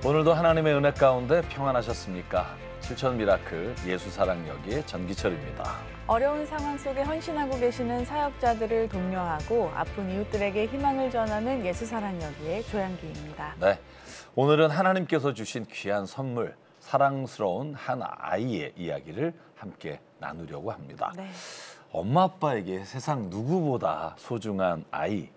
오늘도 하나님의 은혜 가운데 평안하셨습니까? 실천 미라클 예수사랑여기의 전기철입니다. 어려운 상황 속에 헌신하고 계시는 사역자들을 독려하고 아픈 이웃들에게 희망을 전하는 예수사랑여기의 조양기입니다. 네, 오늘은 하나님께서 주신 귀한 선물, 사랑스러운 한 아이의 이야기를 함께 나누려고 합니다. 네. 엄마 아빠에게 세상 누구보다 소중한 아이,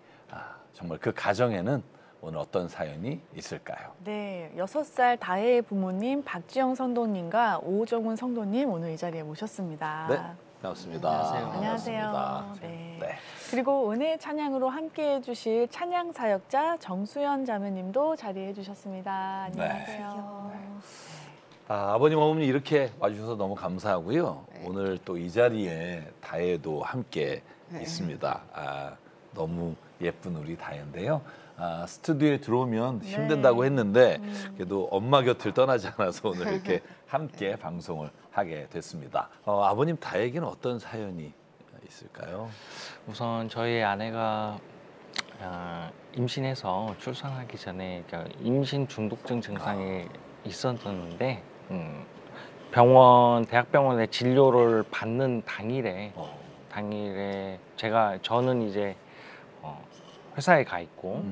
정말 그 가정에는 오늘 어떤 사연이 있을까요? 네, 6살 다혜의 부모님 박지영 성도님과 오정훈 성도님 오늘 이 자리에 모셨습니다. 네, 반갑습니다. 안녕하세요. 안녕하세요. 반갑습니다. 네. 네. 그리고 은혜의 찬양으로 함께해 주실 찬양 사역자 정수연 자매님도 자리해 주셨습니다. 안녕하세요. 아버님, 어머니 이렇게 와주셔서 너무 감사하고요. 네. 오늘 또 이 자리에 다혜도 함께 있습니다. 너무 예쁜 우리 다혜인데요. 스튜디오에 들어오면 힘든다고 했는데 그래도 엄마 곁을 떠나지 않아서 오늘 이렇게 함께 방송을 하게 됐습니다. 아버님 다혜에게는 어떤 사연이 있을까요? 우선 저희 아내가 임신해서 출산하기 전에 임신 중독증 증상이 있었는데 대학병원에 진료를 받는 당일에 저는 이제 회사에 가 있고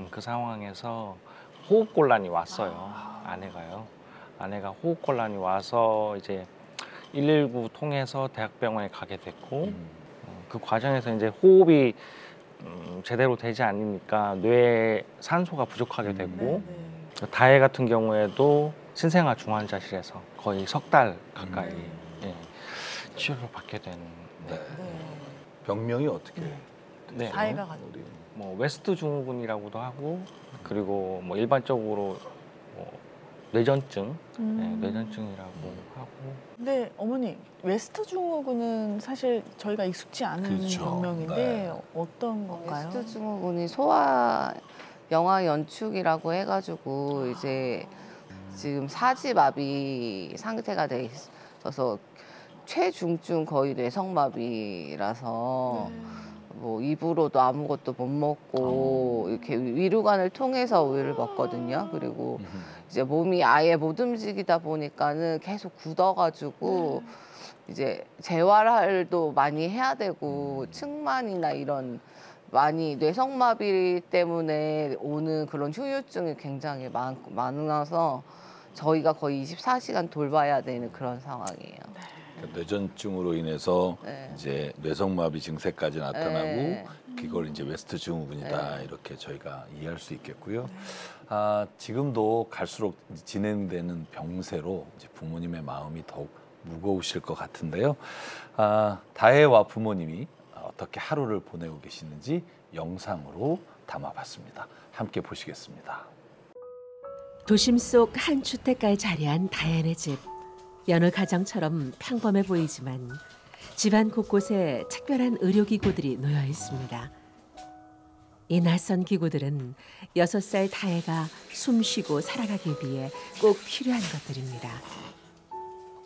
그 상황에서 호흡곤란이 왔어요. 아내가 호흡곤란이 와서 이제 119 통해서 대학병원에 가게 됐고 그 과정에서 이제 호흡이 제대로 되지 않으니까 뇌에 산소가 부족하게 되고 다혜 같은 경우에도 신생아 중환자실에서 거의 석 달 가까이 치료를 받게 된. 병명이 어떻게? 네. 다혜가 가지고 뭐 웨스트 증후군이라고도 하고 그리고 뭐 일반적으로 뇌전증, 뇌전증이라고 하고. 근데 어머니 웨스트 증후군은 사실 저희가 익숙지 않은 그렇죠. 병명인데 네. 어떤 건가요? 웨스트 증후군이 소아 영아 연축이라고 해가지고 이제 지금 사지마비 상태가 돼 있어서 최중증 거의 뇌성마비라서 뭐 입으로도 아무것도 못 먹고 이렇게 위루관을 통해서 우유를 먹거든요. 그리고 이제 몸이 아예 못 움직이다 보니까는 계속 굳어가지고 이제 재활도 많이 해야 되고 측만이나 이런 많이 뇌성마비 때문에 오는 그런 후유증이 굉장히 많아서 저희가 거의 24시간 돌봐야 되는 그런 상황이에요. 그러니까 뇌전증으로 인해서 이제 뇌성마비 증세까지 나타나고 그걸 이제 웨스트 증후군이다 이렇게 저희가 이해할 수 있겠고요. 지금도 갈수록 진행되는 병세로 이제 부모님의 마음이 더욱 무거우실 것 같은데요. 다혜와 부모님이 어떻게 하루를 보내고 계시는지 영상으로 담아봤습니다. 함께 보시겠습니다. 도심 속 한 주택가에 자리한 다혜네 집. 여느 가정처럼 평범해 보이지만 집안 곳곳에 특별한 의료기구들이 놓여 있습니다. 이 낯선 기구들은 6살 다혜가 숨쉬고 살아가기 위해 꼭 필요한 것들입니다.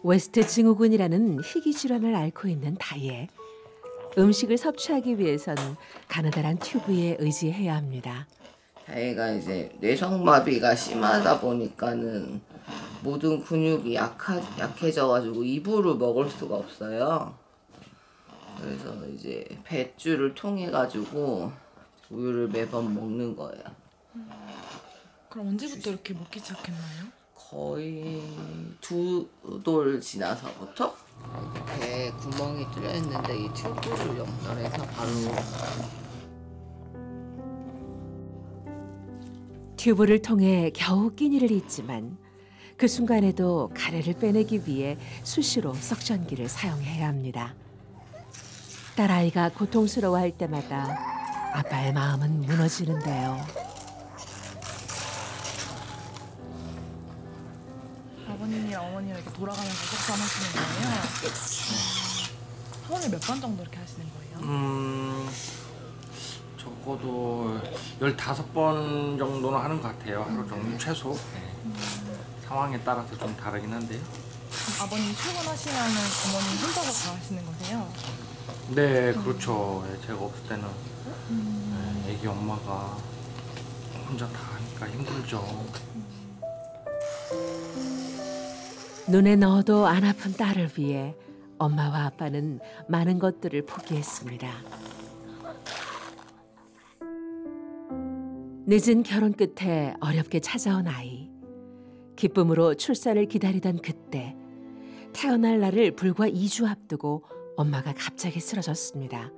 웨스트 증후군이라는 희귀 질환을 앓고 있는 다혜. 음식을 섭취하기 위해선 가느다란 튜브에 의지해야 합니다. 다혜가 이제 뇌성마비가 심하다 보니까는 모든 근육이 약해져가지고 입으로 먹을 수가 없어요. 그래서 이제 뱃줄을 통해 가지고 우유를 매번 먹는 거예요. 그럼 언제부터 이렇게 먹기 시작했나요? 거의 2돌 지나서부터 이렇게 구멍이 뚫려 있는데 이 튜브를 연결해서 바로 튜브를 통해 겨우 끼니를 잇지만 그 순간에도 가래를 빼내기 위해 수시로 석션기를 사용해야 합니다. 딸아이가 고통스러워할 때마다 아빠의 마음은 무너지는데요. 아버님이랑 어머니랑 이렇게 돌아가면서 속담 하시는 거예요? 하루에 몇 번 정도 이렇게 하시는 거예요? 적어도 15번 정도는 하는 것 같아요. 하루 정도 최소. 상황에 따라서 좀 다르긴 한데요. 아버님 출근하시면은 어머님 혼자서 다 하시는 거세요? 네, 그렇죠. 제가 없을 때는 애기 엄마가 혼자 다 하니까 힘들죠. 눈에 넣어도 안 아픈 딸을 위해 엄마와 아빠는 많은 것들을 포기했습니다. 늦은 결혼 끝에 어렵게 찾아온 아이. 기쁨으로 출산을 기다리던 그때 태어날 날을 불과 2주 앞두고 엄마가 갑자기 쓰러졌습니다.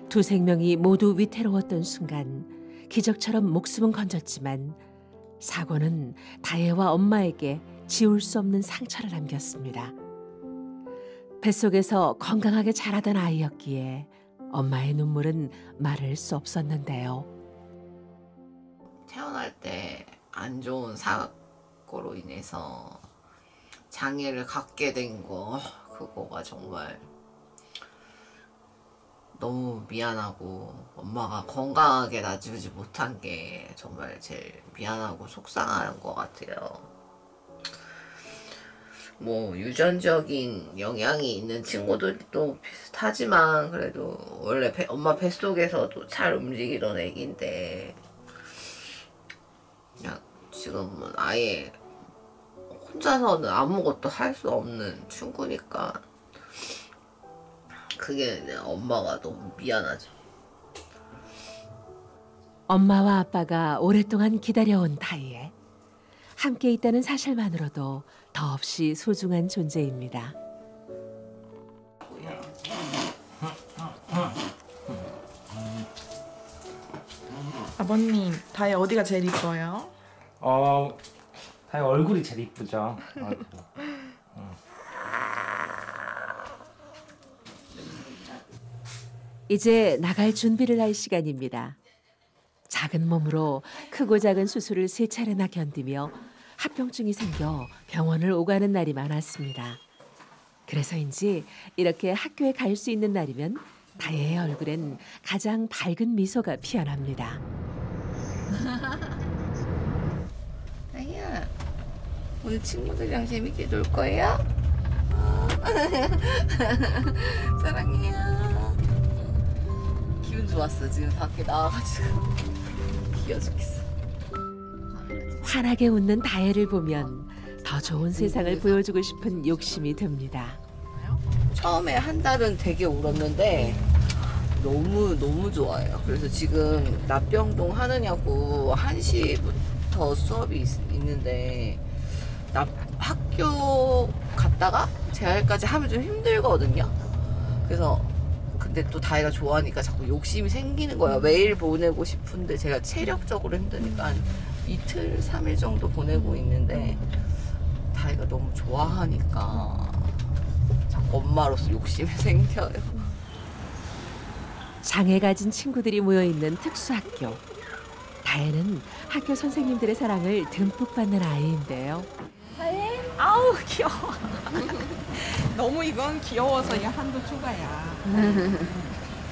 두 생명이 모두 위태로웠던 순간 기적처럼 목숨은 건졌지만 사고는 다혜와 엄마에게 지울 수 없는 상처를 남겼습니다. 뱃속에서 건강하게 자라던 아이였기에 엄마의 눈물은 말할 수 없었는데요. 태어날 때 안 좋은 사고로 인해서 장애를 갖게 된 거, 그거가 정말 너무 미안하고 엄마가 건강하게 놔주지 못한 게 정말 제일 미안하고 속상한 것 같아요. 뭐 유전적인 영향이 있는 친구들도 비슷하지만 그래도 원래 엄마 뱃속에서도 잘 움직이던 애기인데 그냥 지금은 아예 혼자서는 아무것도 할 수 없는 친구니까 그게 엄마가 너무 미안하죠. 엄마와 아빠가 오랫동안 기다려온 다혜. 함께 있다는 사실만으로도 더없이 소중한 존재입니다. 아버님, 다혜 어디가 제일 이뻐요? 다혜 얼굴이 제일 이쁘죠. 이제 나갈 준비를 할 시간입니다. 작은 몸으로 크고 작은 수술을 3차례나 견디며 합병증이 생겨 병원을 오가는 날이 많았습니다. 그래서인지 이렇게 학교에 갈 수 있는 날이면 다혜의 얼굴엔 가장 밝은 미소가 피어납니다. 다혜야, 오늘 친구들이랑 재밌게 놀 거예요? 사랑해요. 기분 좋았어. 지금 밖에 나와가지고 귀여워 죽겠어. 환하게 웃는 다혜를 보면 더 좋은 세상을 보여주고 싶은 욕심이 듭니다. 처음에 한 달은 되게 울었는데 너무 좋아요. 그래서 지금 납병동 하느냐고 1시부터 수업이 있는데 학교 갔다가 재활까지 하면 좀 힘들거든요. 그래서 근데 또 다혜가 좋아하니까 자꾸 욕심이 생기는 거야. 매일 보내고 싶은데 제가 체력적으로 힘드니까 한 이틀, 3일 정도 보내고 있는데 다혜가 너무 좋아하니까 자꾸 엄마로서 욕심이 생겨요. 장애 가진 친구들이 모여있는 특수학교. 다혜는 학교 선생님들의 사랑을 듬뿍 받는 아이인데요. 아우 귀여워. 너무 이건 귀여워서 이 한도 초과야.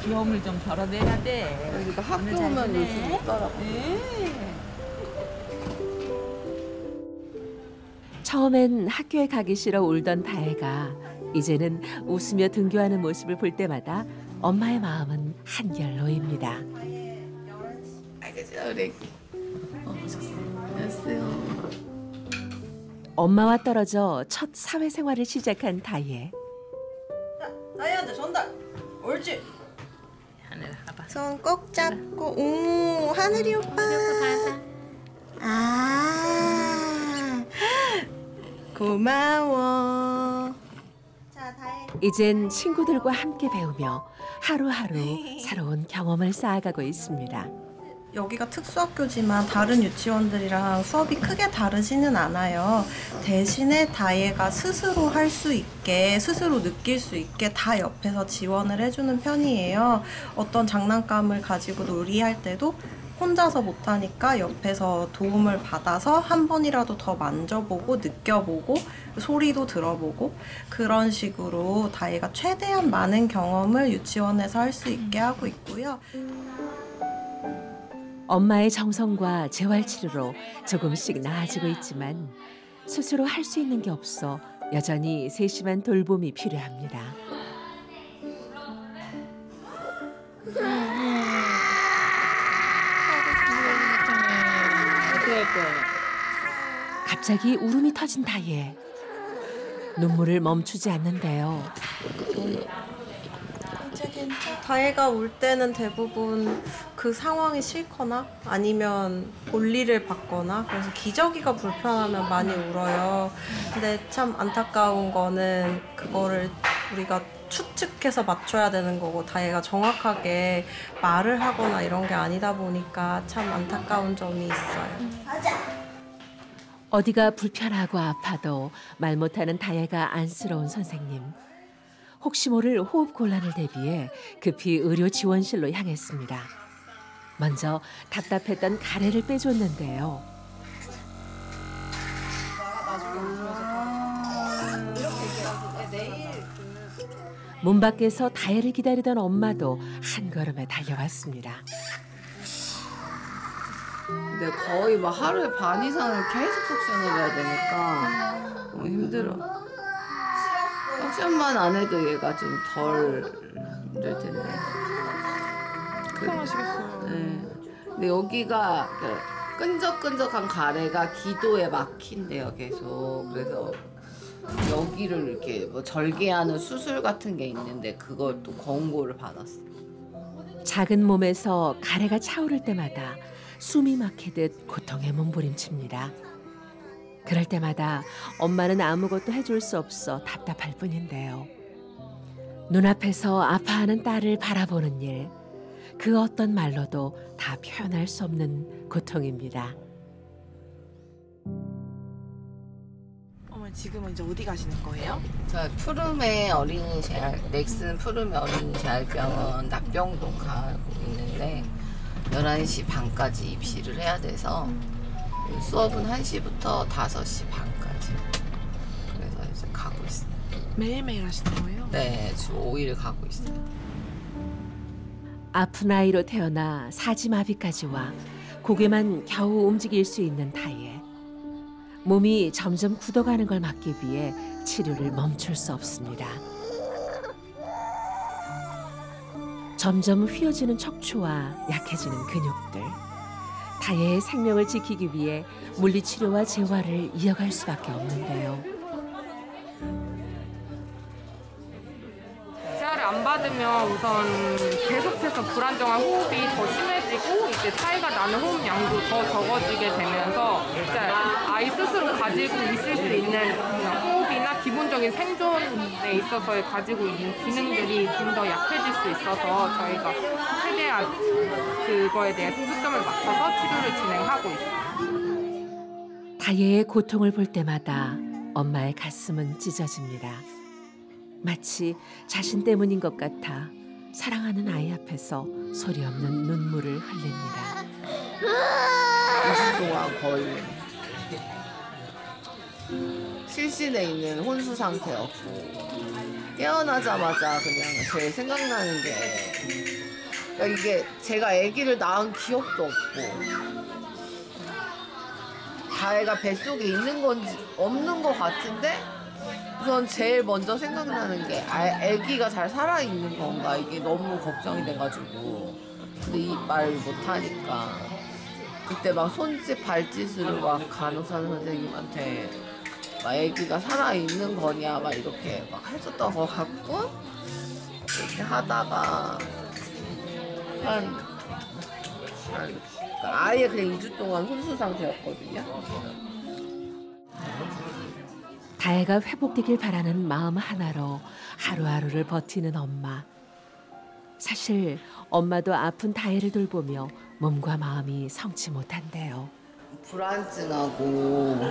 귀여움을 좀 덜어내야 돼. 그러니까 학교 오면 요즘 못 따라. 처음엔 학교에 가기 싫어 울던 다혜가 이제는 웃으며 등교하는 모습을 볼 때마다 엄마의 마음은 한결 놓입니다. 알겠어요, 우리. 안녕하세요. 엄마와 떨어져 첫 사회생활을 시작한 다혜. 다혜한테 전달. 옳지. 손 꼭 잡고, 오, 하늘이 오빠. 아, 고마워. 자, 다혜. 이젠 친구들과 함께 배우며 하루하루 새로운 경험을 쌓아가고 있습니다. 여기가 특수학교지만 다른 유치원들이랑 수업이 크게 다르지는 않아요. 대신에 다혜가 스스로 할 수 있게, 스스로 느낄 수 있게 다 옆에서 지원을 해주는 편이에요. 어떤 장난감을 가지고 놀이할 때도 혼자서 못하니까 옆에서 도움을 받아서 한 번이라도 더 만져보고 느껴보고 소리도 들어보고 그런 식으로 다혜가 최대한 많은 경험을 유치원에서 할 수 있게 하고 있고요. 엄마의 정성과 재활치료로 조금씩 나아지고 있지만 스스로 할 수 있는 게 없어 여전히 세심한 돌봄이 필요합니다. 갑자기 울음이 터진 다혜. 눈물을 멈추지 않는데요. 다혜가 울 때는 대부분 그 상황이 싫거나 아니면 볼일을 받거나 그래서 기저귀가 불편하면 많이 울어요. 근데 참 안타까운 거는 그거를 우리가 추측해서 맞춰야 되는 거고 다혜가 정확하게 말을 하거나 이런 게 아니다 보니까 참 안타까운 점이 있어요. 어디가 불편하고 아파도 말 못하는 다혜가 안쓰러운 선생님. 혹시 모를 호흡 곤란을 대비해 급히 의료 지원실로 향했습니다. 먼저 답답했던 가래를 빼줬는데요. 문 밖에서 다혜를 기다리던 엄마도 한 걸음에 달려왔습니다. 근데 거의 막 하루에 반 이상을 계속 석션을 해야 되니까 너무 힘들어. 석션만 안 해도 얘가 좀 덜 힘들 텐데. 속상하시겠어요. 네. 근데 여기가 끈적끈적한 가래가 기도에 막힌대요, 계속. 그래서 여기를 이렇게 뭐 절개하는 수술 같은 게 있는데 그걸 또 권고를 받았어. 작은 몸에서 가래가 차오를 때마다 숨이 막히듯 고통에 몸부림칩니다. 그럴 때마다 엄마는 아무것도 해줄 수 없어 답답할 뿐인데요. 눈앞에서 아파하는 딸을 바라보는 일, 그 어떤 말로도 다 표현할 수 없는 고통입니다. 어머니 지금은 이제 어디 가시는 거예요? 저 푸르메 어린이 재활, 넥슨 푸르메 어린이 재활병원 낙병동 가고 있는데 11시 반까지 입시를 해야 돼서 수업은 1시부터 5시 반까지. 그래서 이제 가고 있어요. 매일매일 하시는 거예요? 네, 주 5일 가고 있어요. 아픈 아이로 태어나 사지마비까지 와 고개만 겨우 움직일 수 있는 다혜. 몸이 점점 굳어가는 걸 막기 위해 치료를 멈출 수 없습니다. 점점 휘어지는 척추와 약해지는 근육들. 다혜의 생명을 지키기 위해 물리치료와 재활을 이어갈 수밖에 없는데요. 재활을 안 받으면 우선 계속해서 불안정한 호흡이 더 심해지고 이제 차이가 나는 호흡량도 더 적어지게 되면서 이제 아이 스스로 가지고 있을 수 있는 호흡이나 기본적인 생존에 있어서 가지고 있는 기능들이 좀 더 약해질 수 있어서 저희가 최대한 그거에 대해 초점을 맞춰서 치료를 진행하고 있어요. 다혜의 고통을 볼 때마다 엄마의 가슴은 찢어집니다. 마치 자신 때문인 것 같아 사랑하는 아이 앞에서 소리 없는 눈물을 흘립니다. 2주 동안 거의 실신에 있는 혼수 상태였고 깨어나자마자 그냥 제일 생각나는 게 그러니까 이게 제가 아기를 낳은 기억도 없고 다혜가 뱃속에 있는 건지 없는 것 같은데 우선 제일 먼저 생각나는 게 아기가 잘 살아있는 건가 이게 너무 걱정이 돼가지고 근데 이 말 못하니까 그때 막 손짓 발짓으로 막 간호사 선생님한테 막 아기가 살아있는 거냐 막 이렇게 막 했었던 것 같고 이렇게 하다가 그러니까 아예 그냥 2주 동안 혼수 상태였거든요. 다혜가 회복되길 바라는 마음 하나로 하루하루를 버티는 엄마. 사실 엄마도 아픈 다혜를 돌보며 몸과 마음이 성치 못한대요. 불안증하고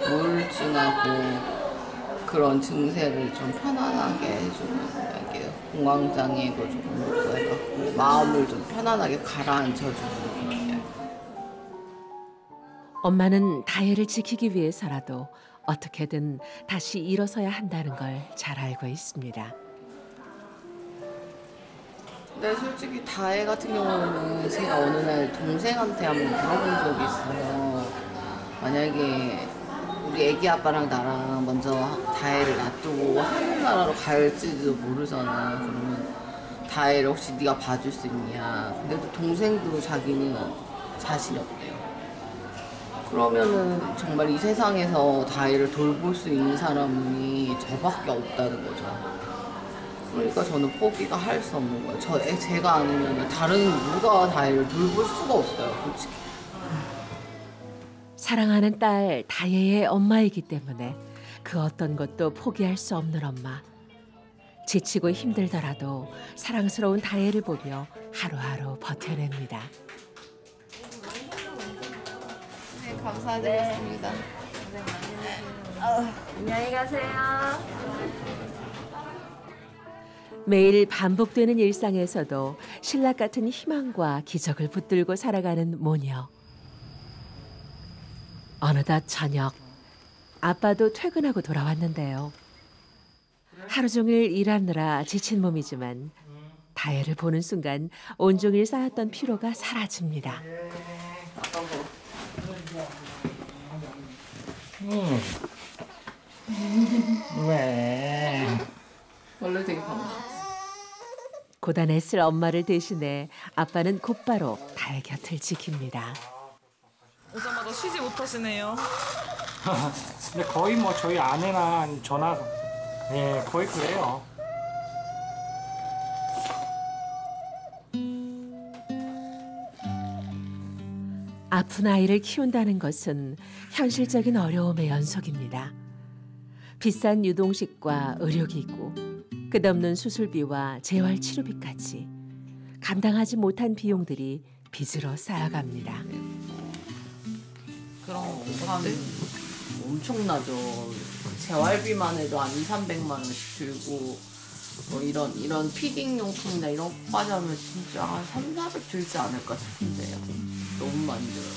우울증하고 그런 증세를 좀 편안하게 해주는 이게 공황장애도 조금 있고 해갖고 마음을 좀 편안하게 가라앉혀주는 그런. 엄마는 다혜를 지키기 위해서라도 어떻게든 다시 일어서야 한다는 걸 잘 알고 있습니다. 근데 솔직히 다혜 같은 경우는 제가 어느 날 동생한테 한번 물어본 적이 있어요. 만약에 우리 애기 아빠랑 나랑 먼저 다혜를 놔두고 하늘나라로 갈지도 모르잖아. 그러면 다혜를 혹시 네가 봐줄 수 있냐. 근데도 동생도 자기는 자신이 없대요. 그러면은 정말 이 세상에서 다혜를 돌볼 수 있는 사람이 저밖에 없다는 거죠. 그러니까 저는 포기가 할 수 없는 거예요. 제가 아니면 다른 누가 다혜를 돌볼 수가 없어요, 솔직히. 사랑하는 딸 다혜의 엄마이기 때문에 그 어떤 것도 포기할 수 없는 엄마. 지치고 힘들더라도 사랑스러운 다혜를 보며 하루하루 버텨냅니다. 네, 감사드렸습니다. 안녕히 가세요. 매일 반복되는 일상에서도 신락 같은 희망과 기적을 붙들고 살아가는 모녀. 어느덧 저녁, 아빠도 퇴근하고 돌아왔는데요. 하루 종일 일하느라 지친 몸이지만 다혜를 보는 순간 온종일 쌓였던 피로가 사라집니다. 왜? 원래 되게 반가워. 고단했을 엄마를 대신해 아빠는 곧바로 다혜 곁을 지킵니다. 오자마자 쉬지 못하시네요. 근데 거의 뭐 저희 아내랑 전화, 네, 거의 그래요. 아픈 아이를 키운다는 것은 현실적인 어려움의 연속입니다. 비싼 유동식과 의료기구, 끝없는 수술비와 재활치료비까지 감당하지 못한 비용들이 빚으로 쌓여갑니다. 그런 거 엄청나죠. 재활비만 해도 한 200~300만 원씩 들고 뭐 이런 피딩 용품이나 이런 거까지 하면 진짜 한 300~400 들지 않을까 싶은데요. 너무 많이 들어요.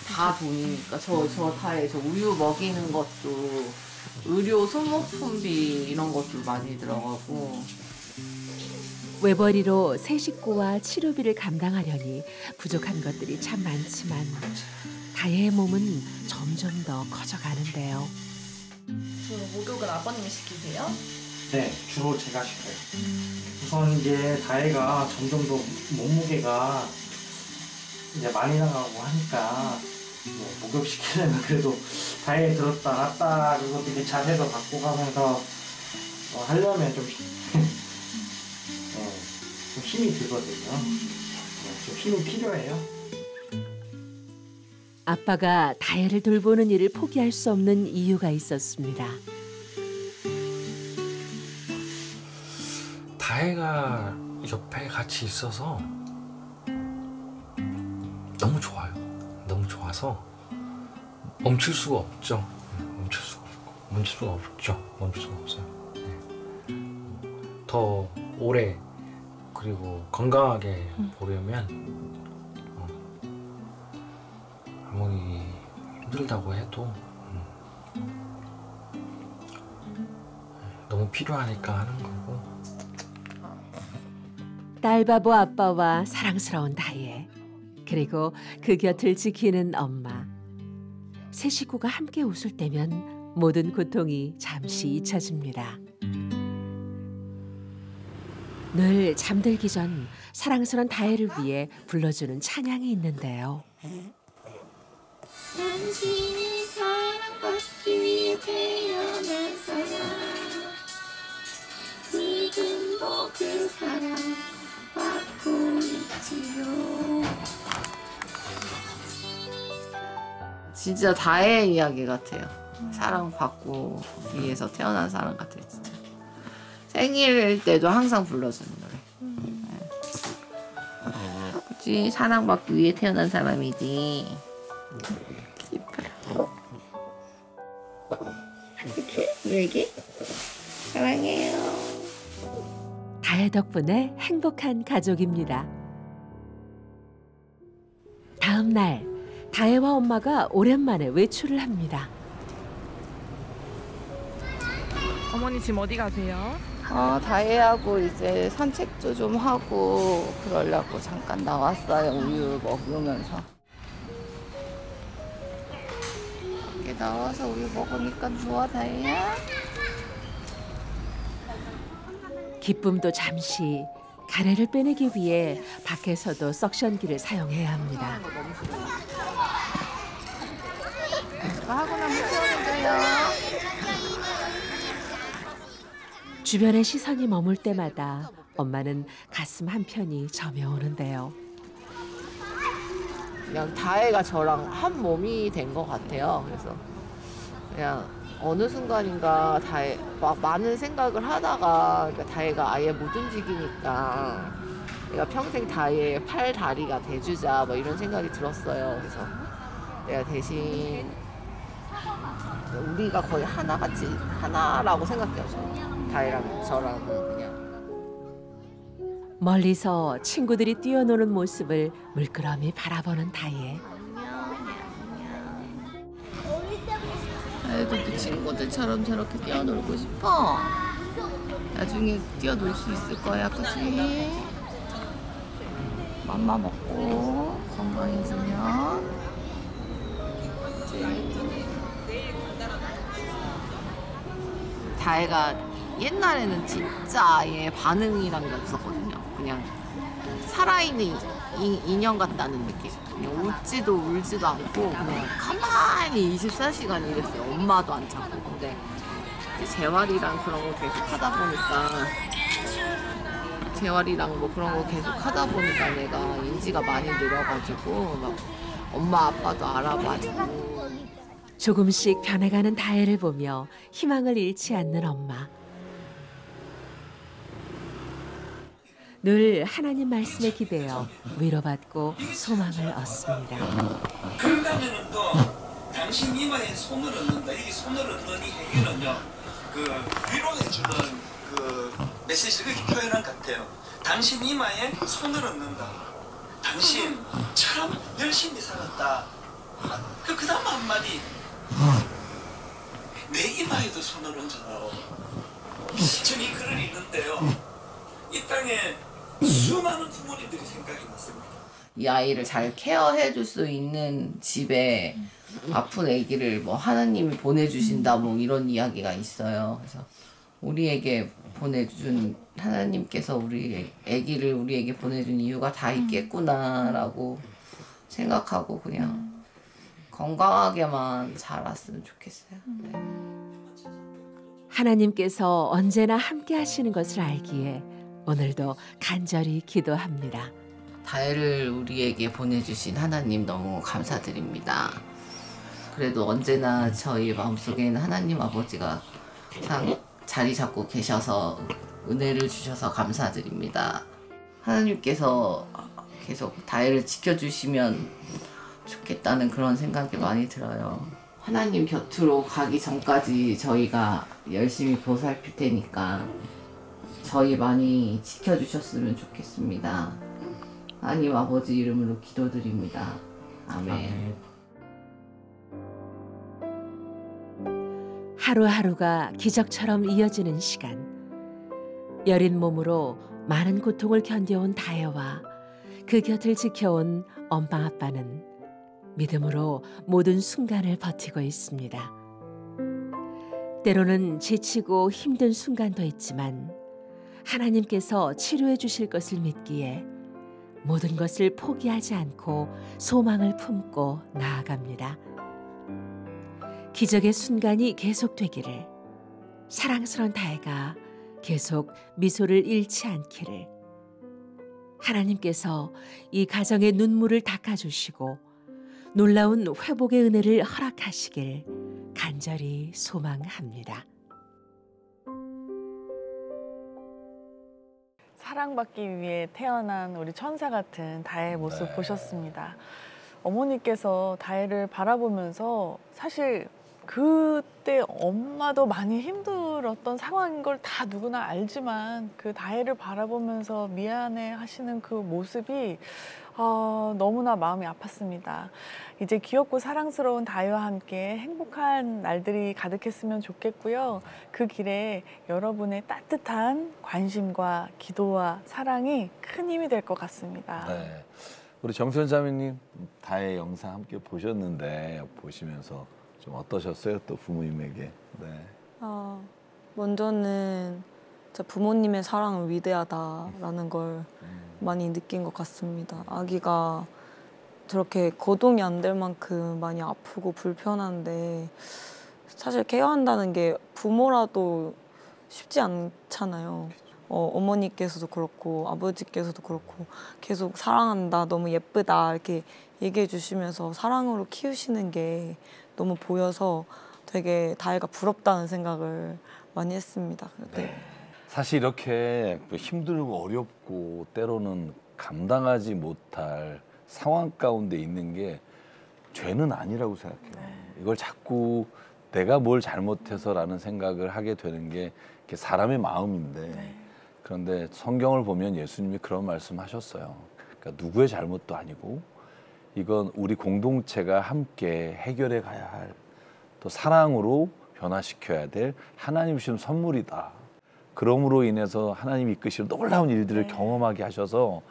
다 돈이니까 저 다혜 저 우유 먹이는 것도 의료 소모품비 이런 것도 많이 들어가고. 외벌이로 새 식구와 치료비를 감당하려니 부족한 것들이 참 많지만 다혜의 몸은 점점 더 커져가는데요. 그 목욕은 아버님이 시키세요? 네, 주로 제가 시켜요. 우선 이제 다혜가 점점 더 몸무게가 이제 많이 나가고 하니까 뭐 목욕시키려면 그래도 다혜 들었다 놨다 그리고 이렇게 자세도 바꿔가면서 하려면 좀, 좀 힘이 들거든요. 좀 힘이 필요해요. 아빠가 다혜를 돌보는 일을 포기할 수 없는 이유가 있었습니다. 다혜가 옆에 같이 있어서 너무 좋아요. 너무 좋아서 멈출 수가 없죠. 멈출 수가 없어요. 네. 더 오래 그리고 건강하게 보려면 아무리 힘들다고 해도 너무 필요하니까 하는 거고. 딸바보 아빠와 사랑스러운 다혜, 그리고 그 곁을 지키는 엄마. 세 식구가 함께 웃을 때면 모든 고통이 잠시 잊혀집니다. 늘 잠들기 전 사랑스러운 다혜를 위해 불러주는 찬양이 있는데요. 당신이 사랑받기 위해 태어난 사람, 지금도 그 사랑 받고 있지요. 진짜 다혜의 이야기 같아요. 사랑받고 위해서 태어난 사람 같아요, 진짜. 생일 때도 항상 불러주는 노래. 그치? 사랑받기 위해 태어난 사람이지. 기뻐요. 그치? 왜게? 사랑해요. 다혜 덕분에 행복한 가족입니다. 다음 날, 다혜와 엄마가 오랜만에 외출을 합니다. 어머니 지금 어디 가세요? 다혜하고 이제 산책도 좀 하고 그러려고 잠깐 나왔어요. 우유 먹으면서. 이렇게 나와서 우유 먹으니까 좋아, 다혜야? 기쁨도 잠시, 가래를 빼내기 위해 밖에서도 석션기를 사용해야 합니다. 주변의 시선이 머물 때마다 엄마는 가슴 한편이 저며오는데요. 그냥 다혜가 저랑 한 몸이 된 것 같아요. 그래서 그냥 어느 순간인가 다혜 막 많은 생각을 하다가 그러니까 다혜가 아예 못 움직이니까 내가 평생 다혜의 팔 다리가 돼주자 뭐 이런 생각이 들었어요. 그래서 내가 대신 우리가 거의 하나같이 하나라고 생각해요. 저는. 다혜랑 저랑 그냥. 멀리서 친구들이 뛰어노는 모습을 물끄러미 바라보는 다혜. 다혜도 친구들처럼 저렇게 뛰어놀고 싶어. 나중에 뛰어놀 수 있을 거야, 그치? 맘마 먹고 건강해지면. 다혜가 옛날에는 진짜 얘 반응이란 게 없었거든요. 그냥 살아있는 인형 같다는 느낌. 그냥 웃지도 울지도 않고 그냥 가만히 24시간 이랬어요. 엄마도 안 찾고. 근데 재활이랑 그런 거 계속 하다 보니까 재활이랑 뭐 그런 거 계속 하다 보니까 내가 인지가 많이 늘어가지고 막 엄마 아빠도 알아봐주고. 조금씩 변해가는 다혜를 보며 희망을 잃지 않는 엄마. 늘 하나님 말씀에 기대어 위로받고 소망을 얻습니다. 그러면은 또 당신 이마에 손을 얹는다. 이 손을 얹는 이 행위는요, 그 위로해주는 그 메시지를 그렇게 표현한 것 같아요. 당신 이마에 손을 얹는다. 당신 참 열심히 살았다. 그 다음 한마디. 내 이마에도 손을 얹어라. 저는 이 글을 읽는데요, 이 땅에 수많은 부모님들이 생각이 났습니다. 이 아이를 잘 케어해 줄 수 있는 집에 아픈 아기를 뭐 하나님이 보내주신다 뭐 이런 이야기가 있어요. 그래서 우리에게 보내준 하나님께서 우리 아기를 우리에게 보내준 이유가 다 있겠구나라고 생각하고 그냥 건강하게만 자랐으면 좋겠어요. 네. 하나님께서 언제나 함께 하시는 것을 알기에 오늘도 간절히 기도합니다. 다혜를 우리에게 보내주신 하나님 너무 감사드립니다. 그래도 언제나 저희 마음속에는 하나님 아버지가 자리 잡고 계셔서 은혜를 주셔서 감사드립니다. 하나님께서 계속 다혜를 지켜주시면 좋겠다는 그런 생각이 많이 들어요. 하나님 곁으로 가기 전까지 저희가 열심히 보살필 테니까 저희 많이 지켜주셨으면 좋겠습니다. 하나님 아버지 이름으로 기도드립니다. 아멘. 하루하루가 기적처럼 이어지는 시간. 여린 몸으로 많은 고통을 견뎌온 다혜와 그 곁을 지켜온 엄마 아빠는 믿음으로 모든 순간을 버티고 있습니다. 때로는 지치고 힘든 순간도 있지만 하나님께서 치료해 주실 것을 믿기에 모든 것을 포기하지 않고 소망을 품고 나아갑니다. 기적의 순간이 계속되기를, 사랑스러운 다혜가 계속 미소를 잃지 않기를, 하나님께서 이 가정의 눈물을 닦아주시고 놀라운 회복의 은혜를 허락하시길 간절히 소망합니다. 사랑받기 위해 태어난 우리 천사 같은 다혜의 모습 보셨습니다. 어머니께서 다혜를 바라보면서 사실 그때 엄마도 많이 힘들었던 상황인 걸 다 누구나 알지만 그 다혜를 바라보면서 미안해 하시는 그 모습이 너무나 마음이 아팠습니다. 이제 귀엽고 사랑스러운 다혜와 함께 행복한 날들이 가득했으면 좋겠고요. 그 길에 여러분의 따뜻한 관심과 기도와 사랑이 큰 힘이 될 것 같습니다. 네. 우리 정수현 자매님 다혜 영상 함께 보셨는데 보시면서 좀 어떠셨어요? 또 부모님에게. 네. 먼저는 진짜 부모님의 사랑은 위대하다라는 걸 많이 느낀 것 같습니다. 아기가 저렇게 거동이 안 될 만큼 많이 아프고 불편한데 사실 케어한다는 게 부모라도 쉽지 않잖아요. 어머니께서도 그렇고 아버지께서도 그렇고 계속 사랑한다, 너무 예쁘다 이렇게 얘기해 주시면서 사랑으로 키우시는 게 너무 보여서 되게 다혜가 부럽다는 생각을 많이 했습니다. 네. 사실 이렇게 힘들고 어렵고 때로는 감당하지 못할 상황 가운데 있는 게 죄는 아니라고 생각해요. 이걸 자꾸 내가 뭘 잘못해서라는 생각을 하게 되는 게 사람의 마음인데 그런데 성경을 보면 예수님이 그런 말씀하셨어요. 그러니까 누구의 잘못도 아니고 이건 우리 공동체가 함께 해결해 가야 할 또 사랑으로 변화시켜야 될 하나님 주신 선물이다. 그럼으로 인해서 하나님이 이끄시는 놀라운 일들을 경험하게 하셔서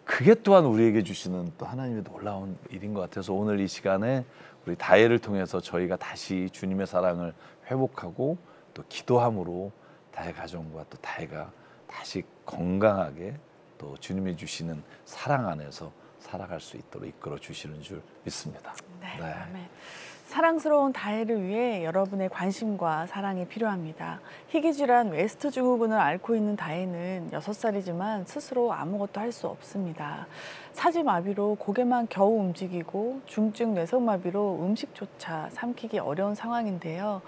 그게 또한 우리에게 주시는 또 하나님의 놀라운 일인 것 같아서 오늘 이 시간에 우리 다혜를 통해서 저희가 다시 주님의 사랑을 회복하고 또 기도함으로 다혜 가정과 또 다혜가 다시 건강하게 또 주님이 주시는 사랑 안에서 살아갈 수 있도록 이끌어 주시는 줄 믿습니다. 네. 아멘. 사랑스러운 다혜를 위해 여러분의 관심과 사랑이 필요합니다. 희귀질환 웨스트 증후군을 앓고 있는 다혜는 6살이지만 스스로 아무것도 할 수 없습니다. 사지마비로 고개만 겨우 움직이고 중증 뇌성마비로 음식조차 삼키기 어려운 상황인데요.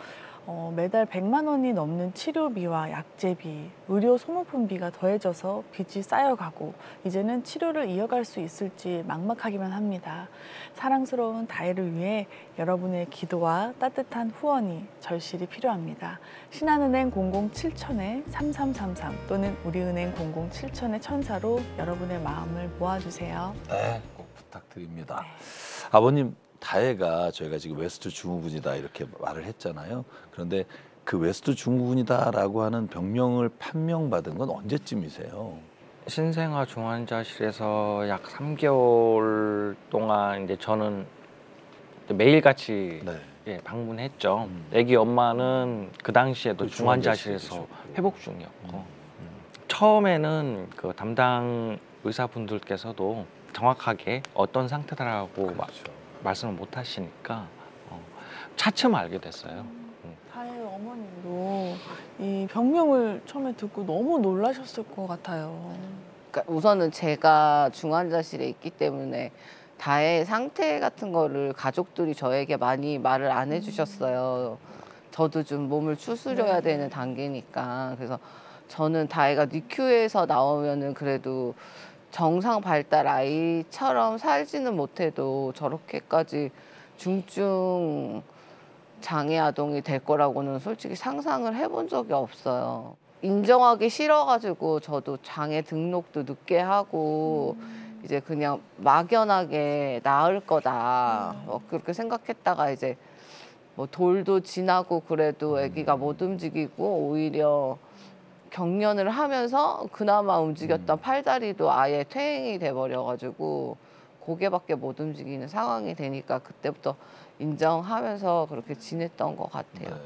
매달 100만 원이 넘는 치료비와 약제비, 의료 소모품비가 더해져서 빚이 쌓여가고 이제는 치료를 이어갈 수 있을지 막막하기만 합니다. 사랑스러운 다혜를 위해 여러분의 기도와 따뜻한 후원이 절실히 필요합니다. 신한은행 007-3333 또는 우리은행 007-1000로 여러분의 마음을 모아주세요. 네, 꼭 부탁드립니다. 아버님, 다혜가 저희가 지금 웨스트 증후군이다 이렇게 말을 했잖아요. 그런데 그 웨스트 증후군이다라고 하는 병명을 판명받은 건 언제쯤이세요? 신생아 중환자실에서 약 3개월 동안 이제 저는 매일같이 방문했죠. 아기 엄마는 그 당시에도 중환자실에서 회복 중이었고 처음에는 그 담당 의사분들께서도 정확하게 어떤 상태다라고 말씀을 못 하시니까 차츰 알게 됐어요. 다혜 어머님도 이 병명을 처음에 듣고 너무 놀라셨을 것 같아요. 그러니까 우선은 제가 중환자실에 있기 때문에 다혜의 상태 같은 거를 가족들이 저에게 많이 말을 안 해주셨어요. 저도 좀 몸을 추스려야 되는 단계니까. 그래서 저는 다혜가 NICU에서 나오면은 그래도 정상 발달 아이처럼 살지는 못해도 저렇게까지 중증 장애 아동이 될 거라고는 솔직히 상상을 해본 적이 없어요. 인정하기 싫어가지고 저도 장애 등록도 늦게 하고 이제 그냥 막연하게 나을 거다 그렇게 생각했다가 이제 뭐 돌도 지나고 그래도 아기가 못 움직이고 오히려 경련을 하면서 그나마 움직였던 팔다리도 아예 퇴행이 돼버려가지고 고개밖에 못 움직이는 상황이 되니까 그때부터 인정하면서 그렇게 지냈던 것 같아요.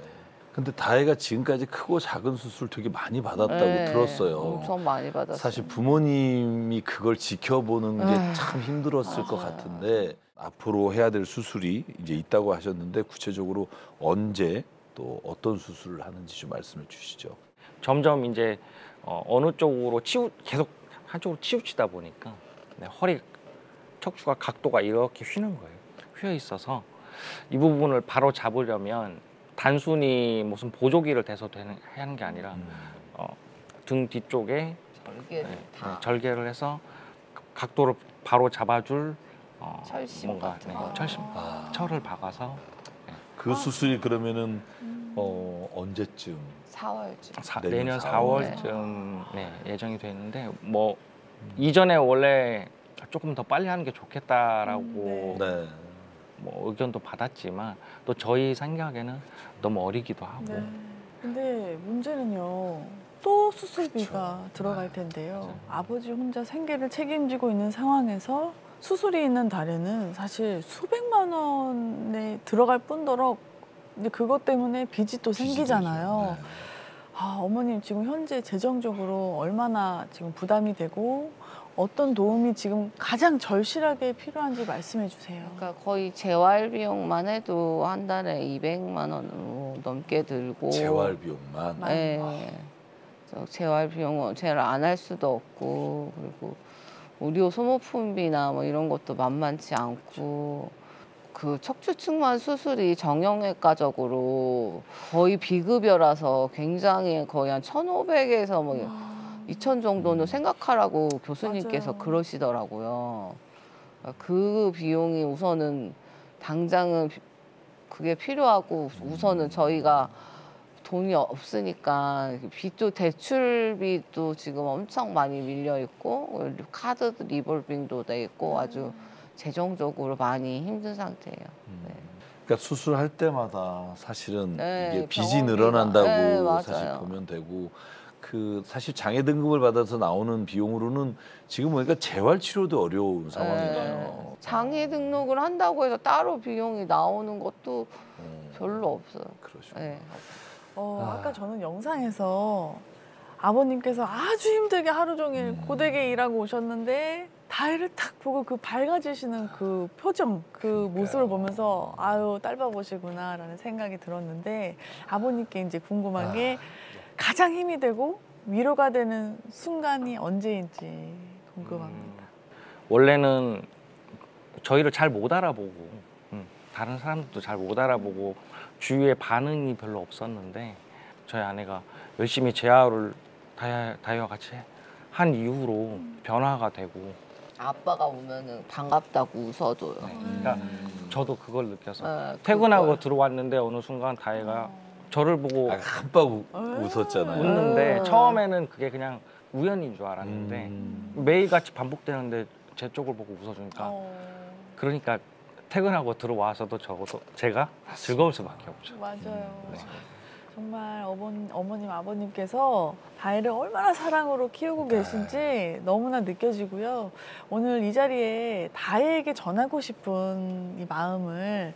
근데 다혜가 지금까지 크고 작은 수술 되게 많이 받았다고 들었어요. 엄청 많이 받았어요. 사실 부모님이 그걸 지켜보는 게 참 힘들었을 것 같은데 앞으로 해야 될 수술이 이제 있다고 하셨는데 구체적으로 언제 또 어떤 수술을 하는지 좀 말씀해 주시죠. 점점 이제 어느 쪽으로 계속 한쪽으로 치우치다 보니까 허리 척추가 각도가 이렇게 휘는 거예요. 휘어 있어서 이 부분을 바로 잡으려면 단순히 무슨 보조기를 대서 하는 게 아니라 등 뒤쪽에 절개를 해서 각도를 바로 잡아줄 철심 뭔가 철을 박아서 그 수술이 그러면은 언제쯤? 4월쯤. 내년 4월쯤 예정이 돼 있는데 뭐 이전에 원래 조금 더 빨리 하는 게 좋겠다라고 뭐 의견도 받았지만 또 저희 생각에는 너무 어리기도 하고. 근데 문제는요. 또 수술비가 들어갈 텐데요. 아버지 혼자 생계를 책임지고 있는 상황에서 수술이 있는 달에는 사실 수백만 원에 들어갈 뿐더러 근데 그것 때문에 빚이 또 생기잖아요. 어머님 지금 현재 재정적으로 얼마나 지금 부담이 되고 어떤 도움이 지금 가장 절실하게 필요한지 말씀해 주세요. 그러니까 거의 재활 비용만 해도 한 달에 200만 원 넘게 들고. 재활 비용만. 네. 재활 비용은 재활 안 할 수도 없고, 그리고 의료 소모품비나 뭐 이런 것도 만만치 않고, 그 척추 측만 수술이 정형외과적으로 거의 비급여라서 굉장히 거의 한 1,500에서 뭐 2,000 정도는 생각하라고 교수님께서 맞아요. 그러시더라고요. 그 비용이 우선은 당장은 그게 필요하고, 우선은 저희가 돈이 없으니까 빚도 대출비도 지금 엄청 많이 밀려 있고, 카드 리볼빙도 돼 있고, 아주 재정적으로 많이 힘든 상태예요. 네. 그러니까 수술할 때마다 사실은 네, 이게 빚이 병원비가. 늘어난다고 네, 맞아요. 사실 보면 되고, 그 사실 장애 등급을 받아서 나오는 비용으로는 지금 보니까 재활 치료도 어려운 상황이네요. 장애 등록을 한다고 해서 따로 비용이 나오는 것도 별로 없어요. 그러죠. 네. 아까 저는 영상에서 아버님께서 아주 힘들게 하루 종일 고되게 일하고 오셨는데 다혜를 딱 보고 그 밝아지시는 그 표정, 그 모습을 보면서 아유 딸바보시구나라는 생각이 들었는데, 아버님께 이제 궁금한 게 가장 힘이 되고 위로가 되는 순간이 언제인지 궁금합니다. 원래는 저희를 잘 못 알아보고, 다른 사람들도 잘 못 알아보고 주위에 반응이 별로 없었는데, 저희 아내가 열심히 재활을 다혜와 같이 한 이후로 변화가 되고. 아빠가 오면은 반갑다고 웃어줘요. 그러니까 저도 그걸 느껴서 네, 퇴근하고 들어왔는데 어느 순간 다혜가 저를 보고 한방 웃었잖아요. 웃는데, 처음에는 그게 그냥 우연인 줄 알았는데 매일같이 반복되는데 제 쪽을 보고 웃어주니까, 그러니까 퇴근하고 들어와서도 적어도 제가 즐거울 수밖에 없죠. 맞아요. 정말 어머님, 아버님께서 다혜를 얼마나 사랑으로 키우고 계신지 너무나 느껴지고요. 오늘 이 자리에 다혜에게 전하고 싶은 이 마음을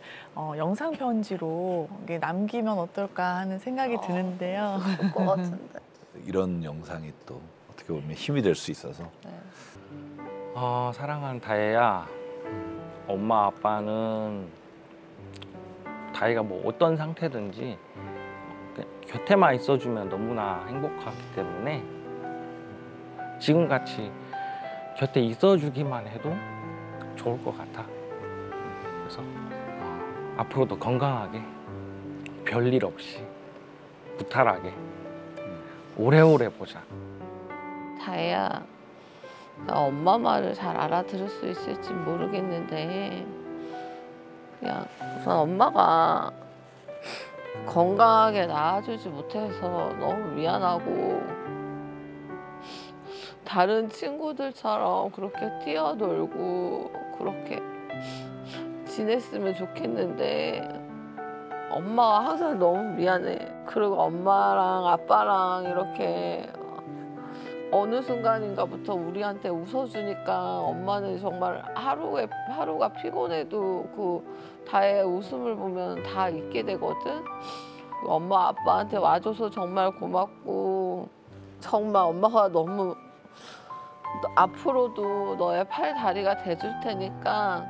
영상 편지로 남기면 어떨까 하는 생각이 드는데요. 그럴 것 같은데. 이런 영상이 또 어떻게 보면 힘이 될 수 있어서. 사랑하는 다혜야, 엄마 아빠는 다혜가 뭐 어떤 상태든지 곁에만 있어주면 너무나 행복하기 때문에 지금같이 곁에 있어주기만 해도 좋을 것 같아. 그래서 앞으로도 건강하게, 별일 없이, 무탈하게 오래오래 보자. 다혜야, 나 엄마 말을 잘 알아들을 수 있을지 모르겠는데, 그냥 우선 엄마가 건강하게 낳아주지 못해서 너무 미안하고, 다른 친구들처럼 그렇게 뛰어놀고 그렇게 지냈으면 좋겠는데 엄마가 항상 너무 미안해. 그리고 엄마랑 아빠랑 이렇게 어느 순간인가부터 우리한테 웃어주니까 엄마는 정말 하루가 피곤해도 그 다혜의 웃음을 보면 다 잊게 되거든. 엄마 아빠한테 와줘서 정말 고맙고, 정말 엄마가 너무 앞으로도 너의 팔 다리가 돼줄 테니까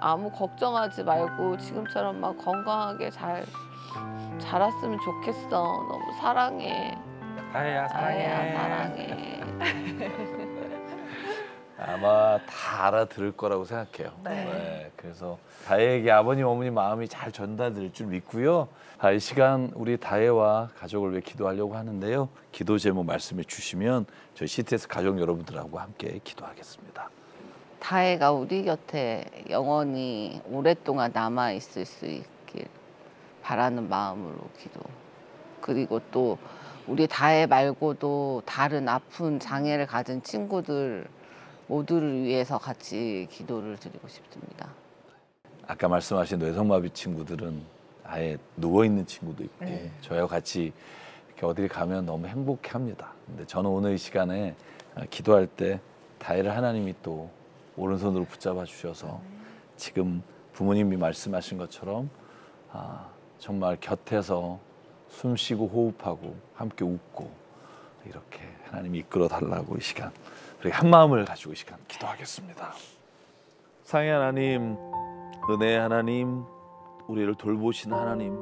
아무 걱정하지 말고 지금처럼 막 건강하게 잘 자랐으면 좋겠어. 너무 사랑해. 다혜야 사랑해. 다혜야 사랑해. 아마 다 알아들을 거라고 생각해요. 네, 그래서 다혜에게 아버님, 어머님 마음이 잘 전달될 줄 믿고요. 이 시간 우리 다혜와 가족을 위해 기도하려고 하는데요. 기도 제목 말씀해 주시면 저희 CTS 가족 여러분들하고 함께 기도하겠습니다. 다혜가 우리 곁에 영원히 오랫동안 남아있을 수 있길 바라는 마음으로 기도. 그리고 또 우리 다혜 말고도 다른 아픈 장애를 가진 친구들 모두를 위해서 같이 기도를 드리고 싶습니다. 아까 말씀하신 뇌성마비 친구들은 아예 누워있는 친구도 있고 저희와 같이 이렇게 어딜 가면 너무 행복해합니다. 근데 저는 오늘 이 시간에 기도할 때 다혜를 하나님이 또 오른손으로 붙잡아 주셔서 지금 부모님이 말씀하신 것처럼 정말 곁에서 숨 쉬고 호흡하고 함께 웃고 이렇게 하나님이 이끌어 달라고 이 시간 우리 한 마음을 가지고 이 시간 기도하겠습니다. 사랑의 하나님, 은혜의 하나님, 우리를 돌보시는 하나님,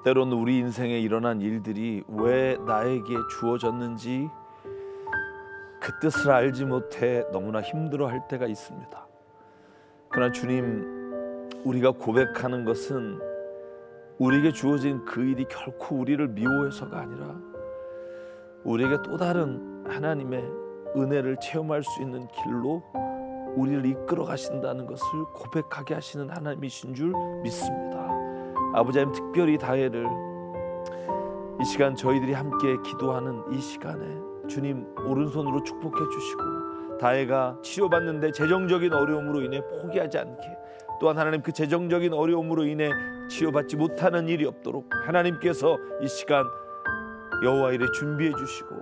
때로는 우리 인생에 일어난 일들이 왜 나에게 주어졌는지 그 뜻을 알지 못해 너무나 힘들어할 때가 있습니다. 그러나 주님, 우리가 고백하는 것은 우리에게 주어진 그 일이 결코 우리를 미워해서가 아니라 우리에게 또 다른 하나님의 은혜를 체험할 수 있는 길로 우리를 이끌어 가신다는 것을 고백하게 하시는 하나님이신 줄 믿습니다. 아버지 하나님, 특별히 다혜를 이 시간 저희들이 함께 기도하는 이 시간에 주님 오른손으로 축복해 주시고, 다혜가 치료받는데 재정적인 어려움으로 인해 포기하지 않게, 또한 하나님 그 재정적인 어려움으로 인해 치료받지 못하는 일이 없도록 하나님께서 이 시간 여호와 일에 준비해 주시고,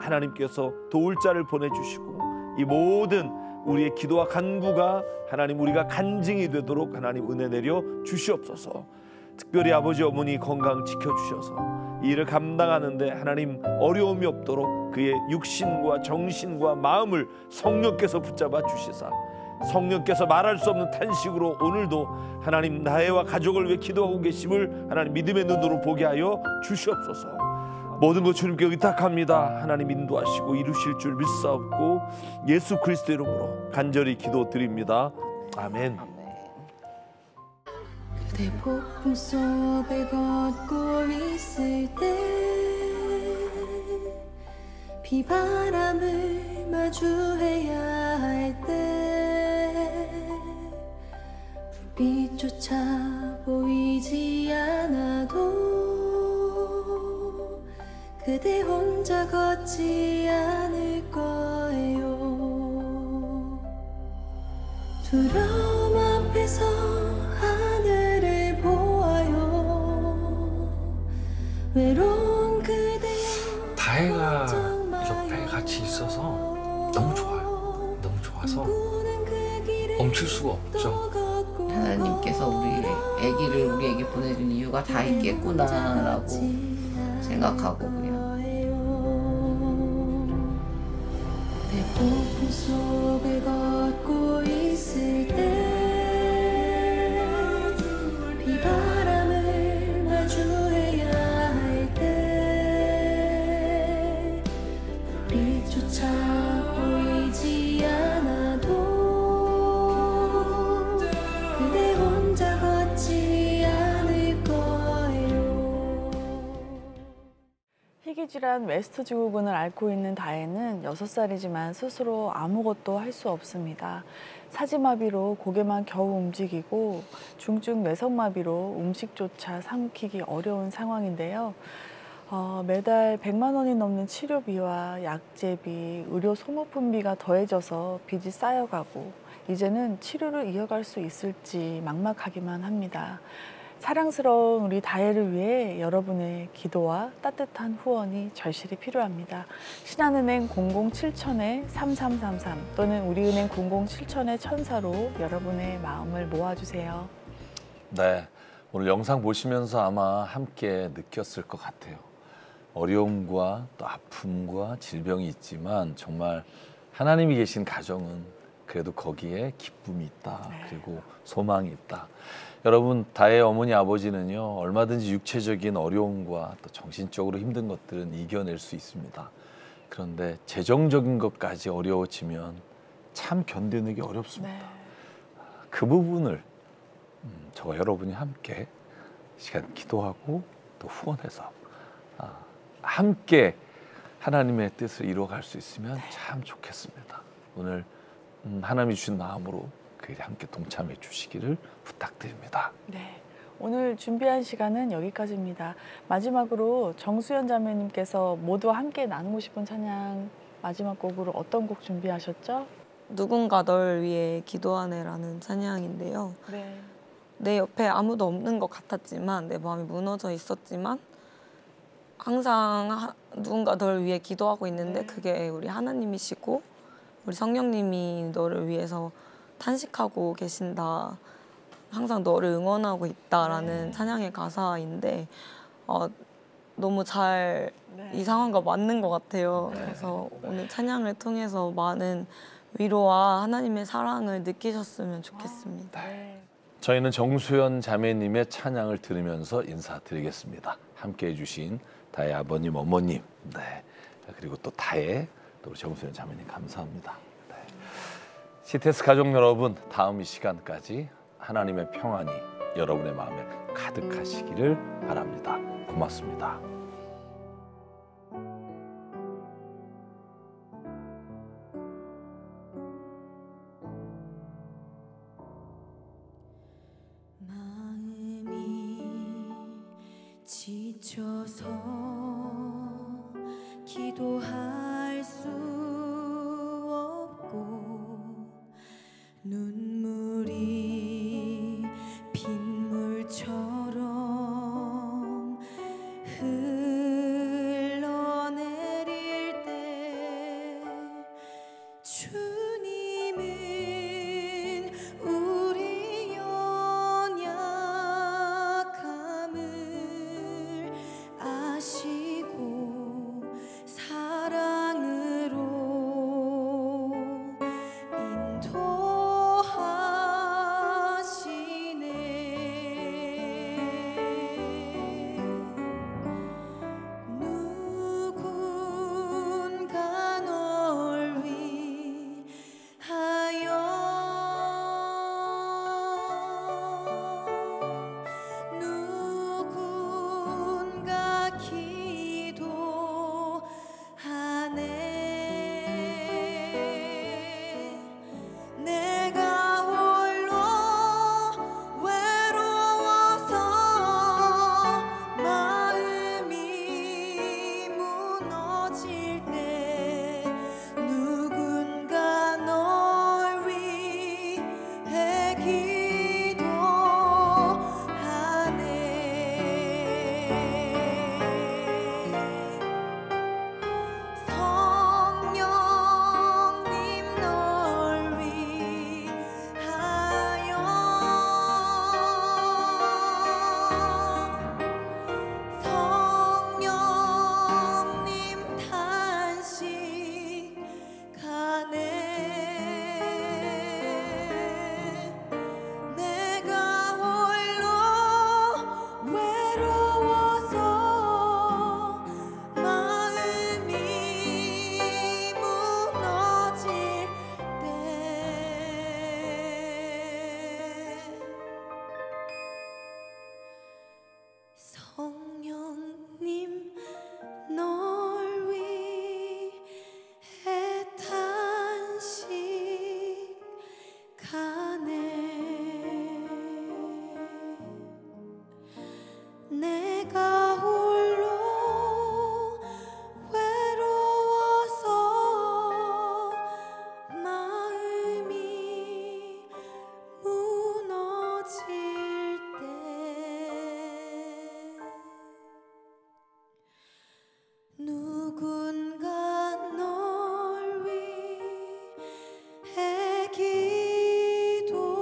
하나님께서 도울 자를 보내주시고, 이 모든 우리의 기도와 간구가 하나님 우리가 간증이 되도록 하나님 은혜 내려 주시옵소서. 특별히 아버지 어머니 건강 지켜주셔서 이 일을 감당하는데 하나님 어려움이 없도록 그의 육신과 정신과 마음을 성령께서 붙잡아 주시사, 성령께서 말할 수 없는 탄식으로 오늘도 하나님 나혜와 가족을 위해 기도하고 계심을 하나님 믿음의 눈으로 보게 하여 주시옵소서. 모든 것 주님께 의탁합니다. 하나님 인도하시고 이루실 줄 믿사옵고 예수 그리스도 이름으로 간절히 기도드립니다. 아멘. 그대 폭풍 속을 걷고 있을 때 비바람을 마주해야 할 때 불빛조차 보이지 않아도 그대 혼자 걷지 않을 거예요. 두려움 앞에서 하늘을 보아요. 외로운 그대여 다혜가 옆에 같이 있어서 너무 좋아요. 너무 좋아서 멈출 수가 없죠. 하나님께서 우리에게 보내준 이유가 다 있겠구나라고 생각하고 그냥 내 폭풍 속을 걷고 있을 때 비바람을 마주해야 할 때 빛조차 보이지 않아도 그대 혼자 걷지 않을 거예요. 희귀질환 웨스트 증후군을 앓고 있는 다혜는 6살이지만 스스로 아무것도 할 수 없습니다. 사지마비로 고개만 겨우 움직이고 중증 뇌성마비로 음식조차 삼키기 어려운 상황인데요. 매달 100만 원이 넘는 치료비와 약제비, 의료 소모품비가 더해져서 빚이 쌓여가고 이제는 치료를 이어갈 수 있을지 막막하기만 합니다. 사랑스러운 우리 다혜를 위해 여러분의 기도와 따뜻한 후원이 절실히 필요합니다. 신한은행 007-3333 또는 우리은행 007-1000로 여러분의 마음을 모아주세요. 네, 오늘 영상 보시면서 아마 함께 느꼈을 것 같아요. 어려움과 또 아픔과 질병이 있지만 정말 하나님이 계신 가정은 그래도 거기에 기쁨이 있다. 그리고 소망이 있다. 여러분, 다혜의 어머니 아버지는요, 얼마든지 육체적인 어려움과 또 정신적으로 힘든 것들은 이겨낼 수 있습니다. 그런데 재정적인 것까지 어려워지면 참 견디는 게 어렵습니다. 그 부분을 저와 여러분이 함께 시간 기도하고 또 후원해서 함께 하나님의 뜻을 이루어갈 수 있으면 참 좋겠습니다. 오늘 하나님이 주신 마음으로 그 일에 함께 동참해 주시기를 부탁드립니다. 네, 오늘 준비한 시간은 여기까지입니다. 마지막으로 정수연 자매님께서 모두와 함께 나누고 싶은 찬양 마지막 곡으로 어떤 곡 준비하셨죠? 누군가 널 위해 기도하네라는 찬양인데요. 네. 내 옆에 아무도 없는 것 같았지만 내 마음이 무너져 있었지만 항상 누군가 널 위해 기도하고 있는데 그게 우리 하나님이시고 우리 성령님이 너를 위해서 탄식하고 계신다. 항상 너를 응원하고 있다라는 찬양의 가사인데 너무 잘 이 상황과 맞는 것 같아요. 네. 그래서 오늘 찬양을 통해서 많은 위로와 하나님의 사랑을 느끼셨으면 좋겠습니다. 저희는 정수연 자매님의 찬양을 들으면서 인사드리겠습니다. 함께해 주신 다혜 아버님, 어머님, 네. 그리고 또 다혜, 또 정수연 자매님 감사합니다. 네. CTS 가족 여러분, 다음 이 시간까지 하나님의 평안이 여러분의 마음에 가득하시기를 바랍니다. 고맙습니다. 지쳐서 기도할 수 없고 눈물이 빗물처럼 흘러내릴 때 주님은 우리 연약함을 아시고 사랑으로 인도하시네. 누군가 널 위하여 누군가 기도하네. 내가 홀로 외로워서 마음이 무너질 때 누군가 널 위해 기도하네. 성령님 널 위하여 성령님 탄식하네. 내가 홀로 외로워서 마음이 무너질 때 성령님 널 위해 탄식하네. 내가 홀로 외로워서 마음이 무너질 때 누군가 널 위해 기도하네.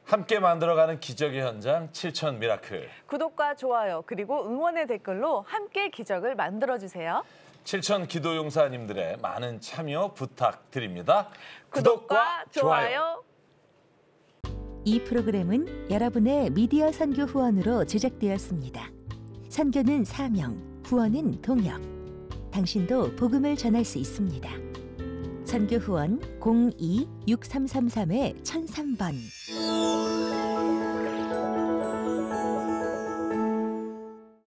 함께 만들어가는 기적의 현장 7천 미라클. 구독과 좋아요 그리고 응원의 댓글로 함께 기적을 만들어주세요. 7천 기도용사님들의 많은 참여 부탁드립니다. 구독과 좋아요. 이 프로그램은 여러분의 미디어 선교 후원으로 제작되었습니다. 선교는 사명, 후원은 동역. 당신도 복음을 전할 수 있습니다. 선교 후원 02-6333-1003번.